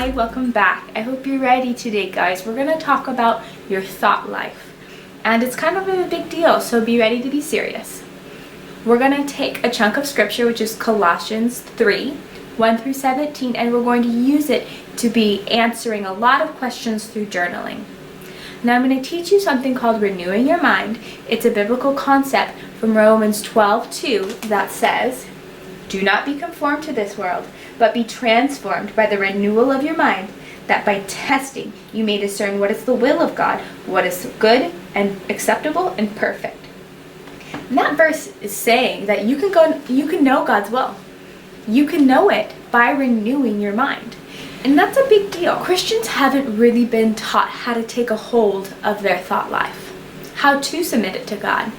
Hi, welcome back. I hope you're ready today, guys. We're going to talk about your thought life. And it's kind of a big deal, so be ready to be serious. We're going to take a chunk of scripture, which is Colossians 3, 1 through 17, and we're going to use it to be answering a lot of questions through journaling. Now I'm going to teach you something called renewing your mind. It's a biblical concept from Romans 12:2 that says, "Do not be conformed to this world, but be transformed by the renewal of your mind, that by testing you may discern what is the will of God, what is good and acceptable and perfect." And that verse is saying that you can know God's will. You can know it by renewing your mind. And that's a big deal. Christians haven't really been taught how to take a hold of their thought life, how to submit it to God.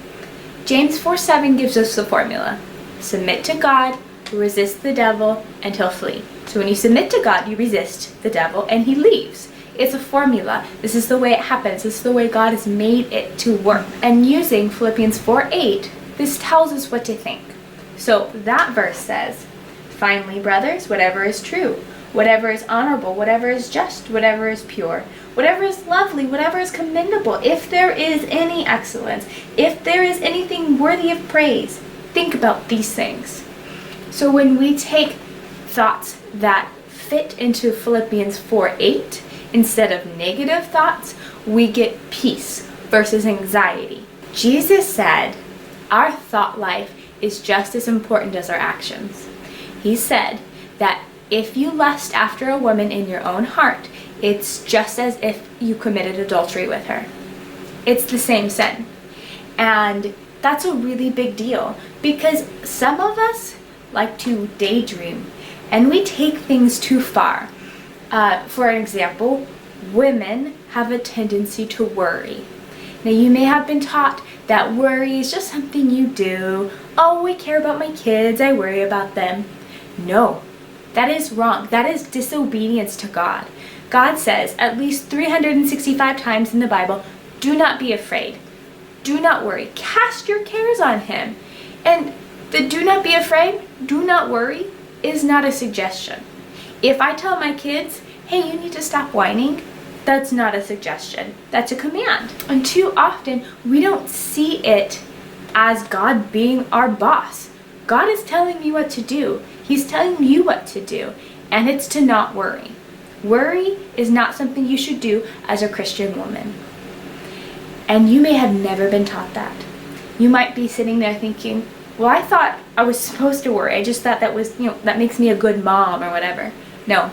James 4:7 gives us the formula. Submit to God, resist the devil, and he'll flee. So when you submit to God, you resist the devil, and he leaves. It's a formula. This is the way it happens. This is the way God has made it to work. And using Philippians 4:8, this tells us what to think. So that verse says, "Finally, brothers, whatever is true, whatever is honorable, whatever is just, whatever is pure, whatever is lovely, whatever is commendable, if there is any excellence, if there is anything worthy of praise, think about these things." So when we take thoughts that fit into Philippians 4:8 instead of negative thoughts, we get peace versus anxiety. Jesus said our thought life is just as important as our actions. He said that if you lust after a woman in your own heart, it's just as if you committed adultery with her. It's the same sin. And that's a really big deal because some of us like to daydream and we take things too far. For example, women have a tendency to worry. Now you may have been taught that worry is just something you do. Oh, I care about my kids, I worry about them. No, that is wrong. That is disobedience to God. God says at least 365 times in the Bible, do not be afraid. Do not worry. Cast your cares on him. And the do not be afraid, do not worry is not a suggestion. If I tell my kids, hey, you need to stop whining, that's not a suggestion. That's a command. And too often, we don't see it as God being our boss. God is telling me what to do. He's telling you what to do. And it's to not worry. Worry is not something you should do as a Christian woman. And you may have never been taught that. You might be sitting there thinking, well, I thought I was supposed to worry. I just thought that was, that makes me a good mom or whatever. No,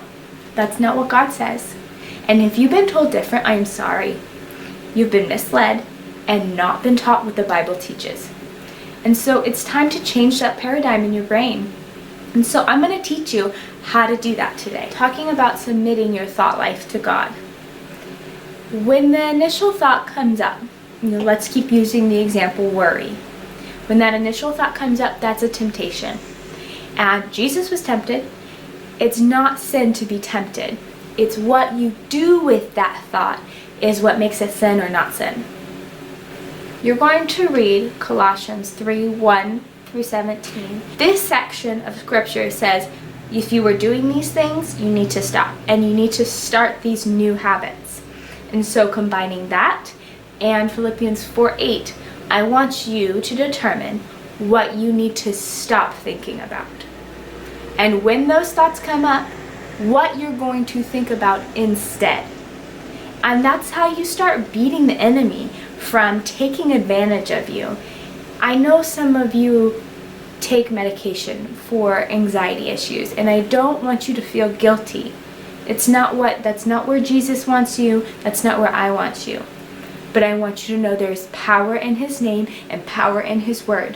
that's not what God says. And if you've been told different, I'm sorry. You've been misled and not been taught what the Bible teaches. And so it's time to change that paradigm in your brain. And so I'm going to teach you how to do that today. Talking about submitting your thought life to God. When the initial thought comes up, let's keep using the example worry. When that initial thought comes up, that's a temptation. And Jesus was tempted. It's not sin to be tempted. It's what you do with that thought is what makes it sin or not sin. You're going to read Colossians 3, 1 through 17. This section of scripture says, if you were doing these things, you need to stop. And you need to start these new habits. And so combining that and Philippians 4:8, I want you to determine what you need to stop thinking about. And when those thoughts come up, what you're going to think about instead. And that's how you start beating the enemy from taking advantage of you. I know some of you take medication for anxiety issues, and I don't want you to feel guilty. That's not where Jesus wants you. That's not where I want you. But I want you to know there's power in his name and power in his word.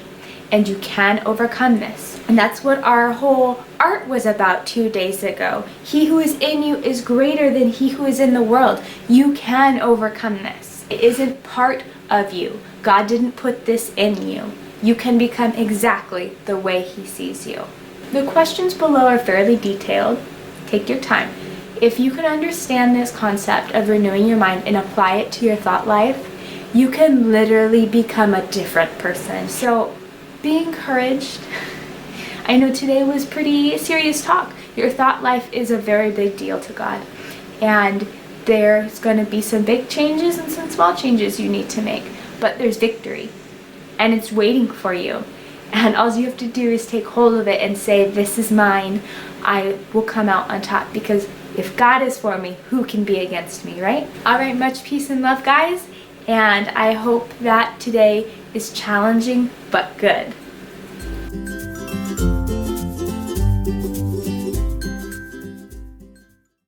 And you can overcome this. And that's what our whole art was about 2 days ago. He who is in you is greater than he who is in the world. You can overcome this. It isn't part of you. God didn't put this in you. You can become exactly the way he sees you. The questions below are fairly detailed. Take your time. If you can understand this concept of renewing your mind and apply it to your thought life, you can literally become a different person. So be encouraged. I know today was pretty serious talk. Your thought life is a very big deal to God. And there's going to be some big changes and some small changes you need to make. But there's victory. And it's waiting for you. And all you have to do is take hold of it and say, this is mine. I will come out on top, because if God is for me, who can be against me, right? All right, much peace and love, guys. And I hope that today is challenging but good.